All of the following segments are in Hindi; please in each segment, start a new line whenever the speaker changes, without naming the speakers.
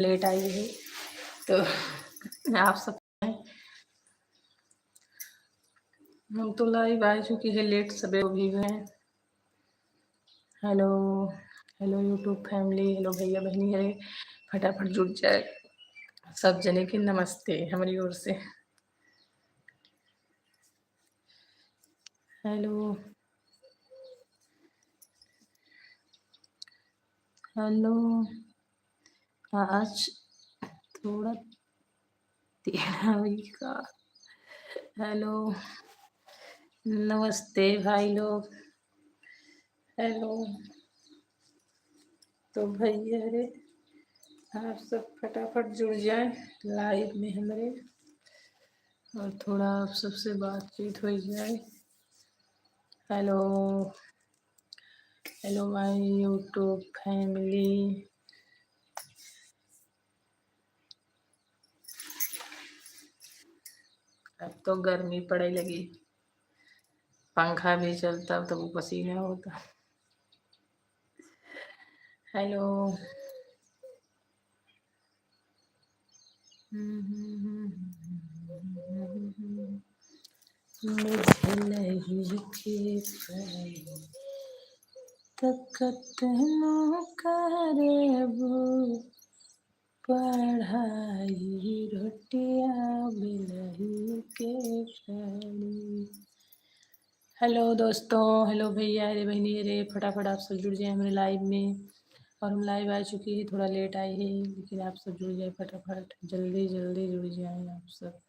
लेट आई है तो आप सब हम तो लाइव आ चुकी है लेट सबे भी हैं। Hello hello YouTube family, hello भैया बहनी है, फटाफट जुड़ जाए सब जने के नमस्ते हमारी ओर से। हेलो हेलो आज थोड़ा तेरा का हेलो नमस्ते भाई लोग। हेलो तो भैया रे आप सब फटाफट जुड़ जाए लाइव में हमारे, और थोड़ा आप सबसे बातचीत हो जाए। Hello hello my YouTube family. अब तो गर्मी पड़े लगी, पंखा भी चलता तो वो पसीना होता। हेलो मुझे नहीं तकत करबू पढ़ाई रोटिया बिलही के पड़ी। हेलो दोस्तों, हेलो भैया, अरे बहनी, अरे फटाफट आप सब जुड़ जाए हमारे लाइव में। और हम लाइव आ चुकी है, थोड़ा लेट आई है लेकिन आप सब जुड़ जाए फटाफट, जल्दी जल्दी जुड़ जाए आप सब।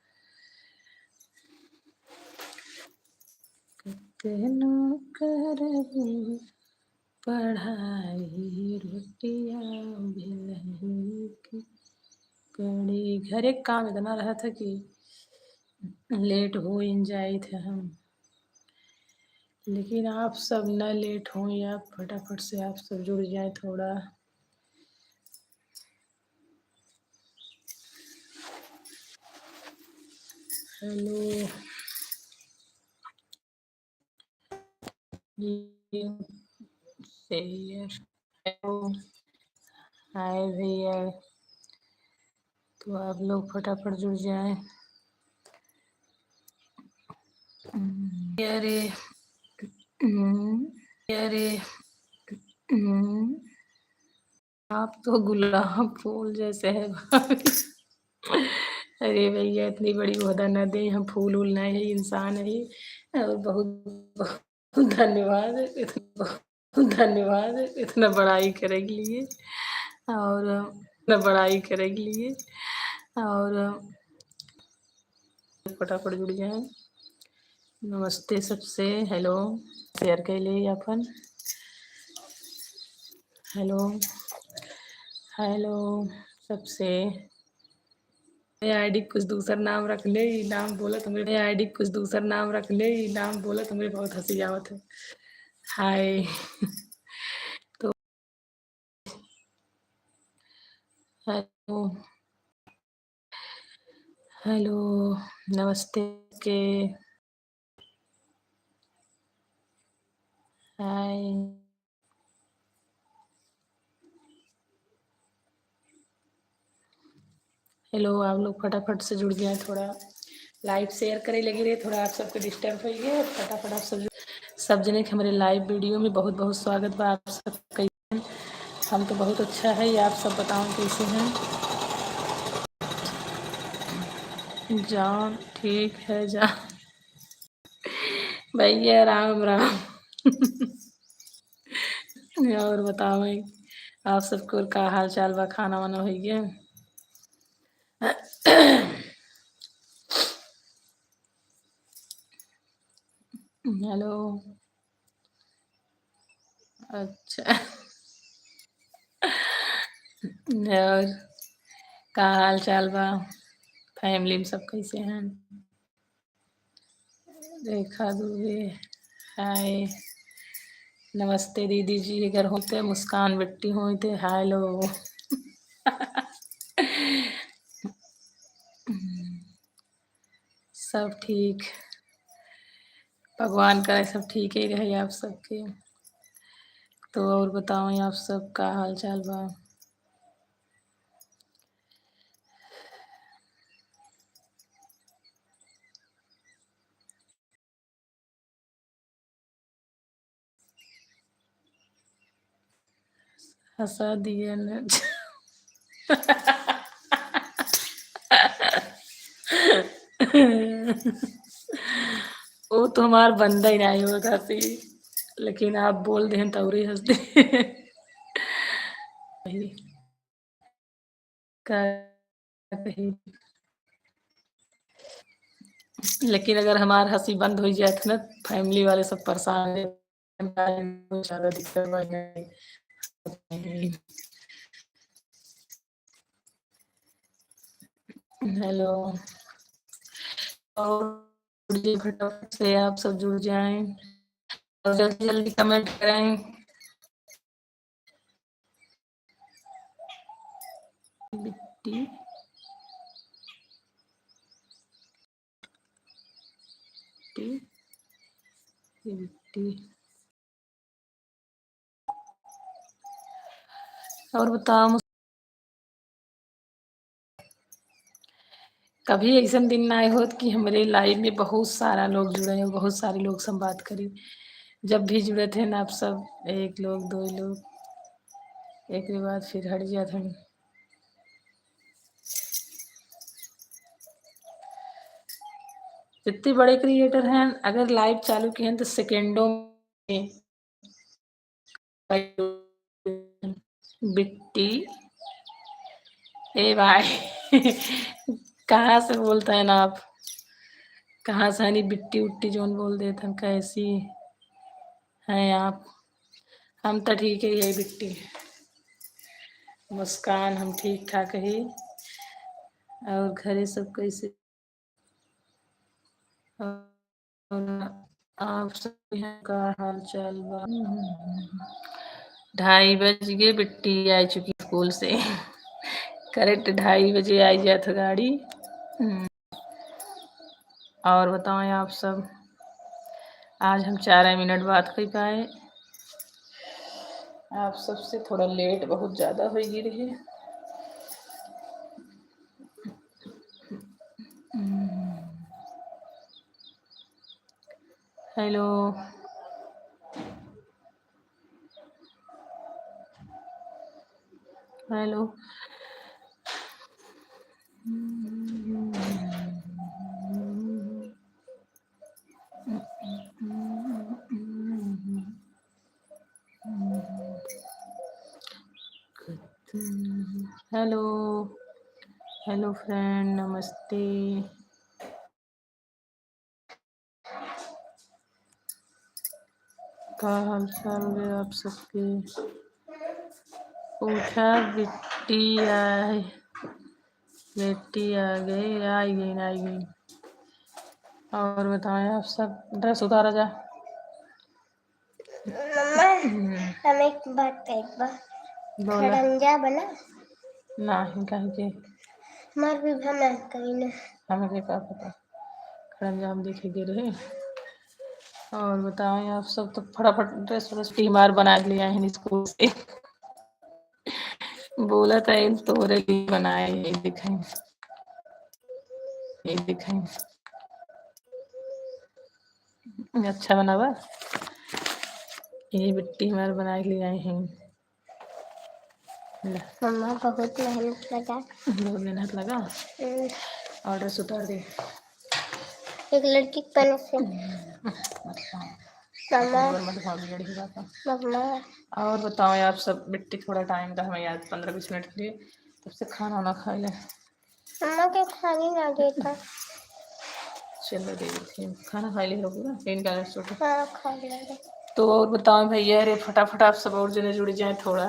कहनो करबू पढ़ाई रोटिया बिलही की कड़ी। घर एक काम इतना रहा था कि लेट हो इन जाए थे हम, लेकिन आप सब न लेट हो या फटाफट से आप सब जुड़ जाए थोड़ा। हेलो सही है। हेलो हाय भैया, तो आप लोग फटाफट जुड़ जाए। अरे अरे आप तो गुलाब फूल जैसे है भाभी। अरे भैया इतनी बड़ी ओहदा न दे, हम फूल उल नहीं है, इंसान है। और बहुत बहुत धन्यवाद, धन्यवाद इतना बड़ाई करे के लिए, और इतना बड़ाई करे के लिए। और फटाफट जुड़ जाए। नमस्ते सबसे, हेलो शेयर कर ले अपन। हेलो हेलो सबसे। आईडी कुछ दूसरा नाम रख ले, नाम बोला तुम्हें आईडी कुछ दूसरा नाम रख ले, नाम बोला तुम्हें बहुत हंसी आवत है। हाय तो हेलो हेलो नमस्ते के हाय। हेलो आप लोग फटाफट से जुड़ गए, थोड़ा लाइव शेयर करे लगी रहे, थोड़ा आप सबको डिस्टर्ब हो गया। फटाफट आप सब जने के हमारे लाइव वीडियो में बहुत बहुत स्वागत बा आप सब। हम तो बहुत अच्छा है, आप सब बताओ कैसे हैं। जान ठीक है जान भैया राम राम। और बताओ आप सबको का हाल चाल बा, खाना वाना हो गया। हेलो अच्छा और का हाल चाल बा, फैमिली में सब कैसे हैं। रेखा दुबे हाय। नमस्ते दीदी जी, अगर होते मुस्कान बेट्टी होते हेलो। सब ठीक, भगवान करे सब ठीक ही रहे आप सबके। तो और बताओ आप सब का हाल चाल बा। हंसा दिया न। वो तो हमार बंदा ही नहीं होगा सी, लेकिन आप बोल दें तौरी हंस दे। का कही, लेकिन अगर हमार हंसी बंद हो जाए तो ना फैमिली वाले सब परेशान है। ज्यादा दिक्कत नहीं। हेलो, और फटाफट से आप सब जुड़ जाएं और जल्दी जल्दी कमेंट करें। बिट्टी बिट्टी और बताओ, कभी ऐसा दिन ना आए हो कि हमारे लाइफ में बहुत सारा लोग जुड़े हैं, बहुत सारे लोग से हम बात करी। जब भी जुड़े थे ना आप सब, एक लोग दो लोग, एक के बाद फिर हट गया था। जितने बड़े क्रिएटर हैं अगर लाइव चालू किए हैं तो सेकेंडों में। बिट्टी ए भाई। कहाँ से बोलते हैं ना आप, कहाँ से नहीं बिट्टी उट्टी जोन बोल देते हैं, कैसी हैं आप। हम तो ठीक है, यही बिट्टी मुस्कान, हम ठीक ठाक ही। और घरे सब कैसे, और आप सब यहाँ का हाल चाल बा। 2:30 बज गए, बिट्टी आ चुकी स्कूल से। करेक्ट 2:30 बजे आई जात गाड़ी। और बताएं आप सब, आज हम 4 मिनट बात कर पाए। आप सबसे थोड़ा लेट बहुत ज़्यादा हो गई रही। Hello, hello, hello, hello friend, नमस्ते। क्या हाल चाल है आप सबके। उठा बिट्टी आए, बेटी आ गई, आई गई आई गई। और बताएं आप सब, ड्रेस उतारा जा।
मम्मा हम एक बात कहबा, खड़ंजा बना
नहीं कहीं
हमार भी भना कहीं ना,
हमें क्या पता, खड़ंजा हम देखे दे रहे। और बताएं आप सब, तो फटाफट ड्रेस व्रेस टीमार बना के ले आए हैं स्कूल से। बोला था इन तोरे लिए बनाए, ये दिखाएं, ये दिखाएं। अच्छा बना हुआ, ये बिट्टी हमारे बना के ले आए हैं।
मम्मा बहुत मेहनत लगा,
बहुत मेहनत लगा। और ड्रेस उतार दे,
एक लड़की के पहने से। मम्मा
और बताओ आप सब, बिट्टी थोड़ा टाइम था हमें याद, 15-20 मिनट के लिए, तब से खाना वाना खा ले।
मम्मा के खाने ना देता।
चलो दे देती हूँ, खाना खा ले पूरा, पेन का
हाँ खा लिया।
तो और बताओ भैया, अरे फटाफट आप सब और जने जुड़ जाए थोड़ा।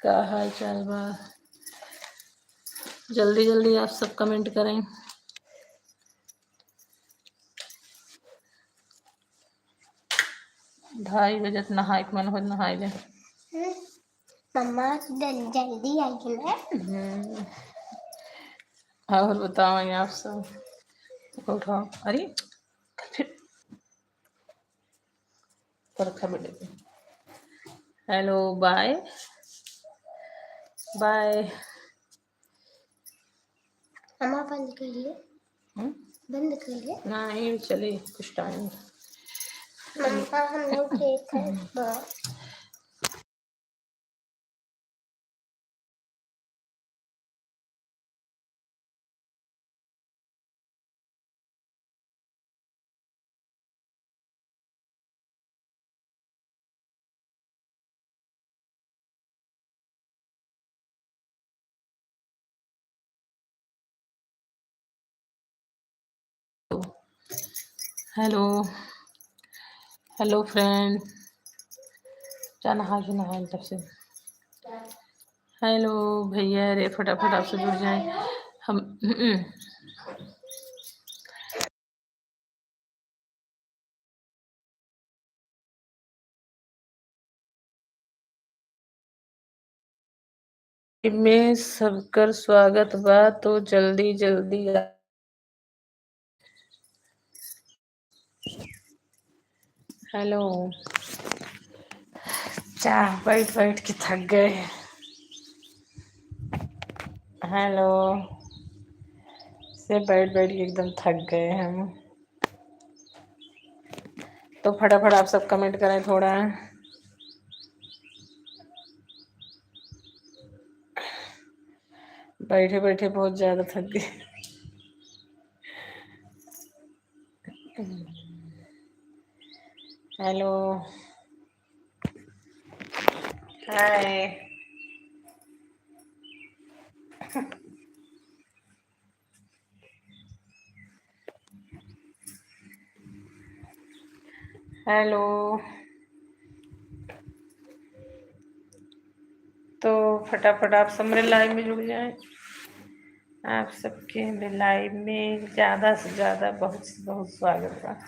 क्या हाल चाल बा, जल्दी जल्दी आप सब कमेंट करें। 2:30 बजे नहाए के मन हो नहाए ले।
मम्मा जल्दी आई ना।
और बताओ आप सब, उठाओ, अरे फिर रखा बेटे। Hello, bye bye.
मम्मा बंद कर लिए, बंद कर लिए।
नहीं चले कुछ टाइम।
मम्मा हम लोग ठीक है।
हेलो हेलो फ्रेंड, क्या नहा के नहाए तब से। हेलो भैया, अरे फटाफट आपसे जुड़ जाए हम। में सबकर स्वागत बा, तो जल्दी जल्दी हेलो। चाह बैठ बैठ के थक गए। हेलो से बैठ बैठ के एकदम थक गए हम। तो फटाफट आप सब कमेंट करें थोड़ा। बैठे बैठे बहुत ज्यादा थक गए। Hello hi. हेलो। तो फटाफट आप सब मेरे लाइव में जुड़ जाएं। आप सबके लाइव में ज़्यादा से ज़्यादा बहुत बहुत स्वागत बा।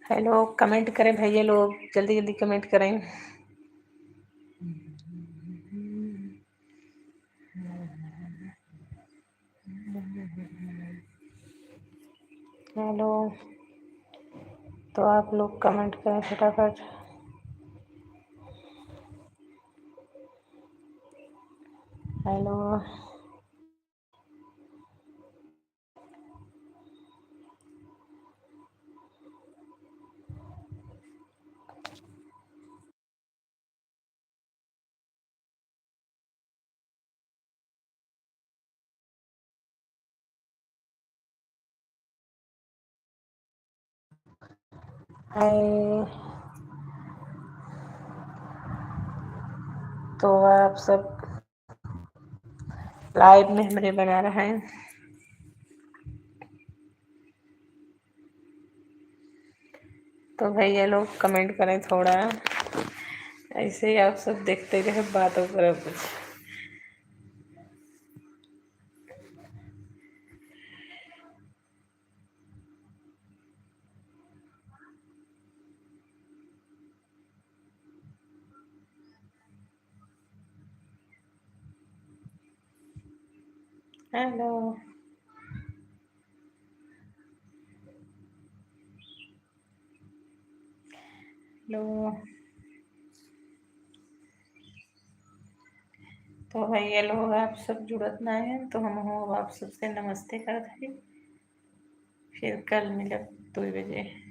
हेलो, कमेंट करें भैया लोग, जल्दी जल्दी कमेंट करें। हेलो, तो आप लोग कमेंट करें फटाफट। Hello hi. तो आप सब लाइव में हमारे बना रहे हैं। तो भैया लोग कमेंट करें थोड़ा। ऐसे ही आप सब देखते रहे, बातों करो कुछ। Hello hello. तो भैया लोग आप सब जुड़त ना है, तो हम हो आप सबसे नमस्ते कर दें। फिर कल मिलब 2 बजे।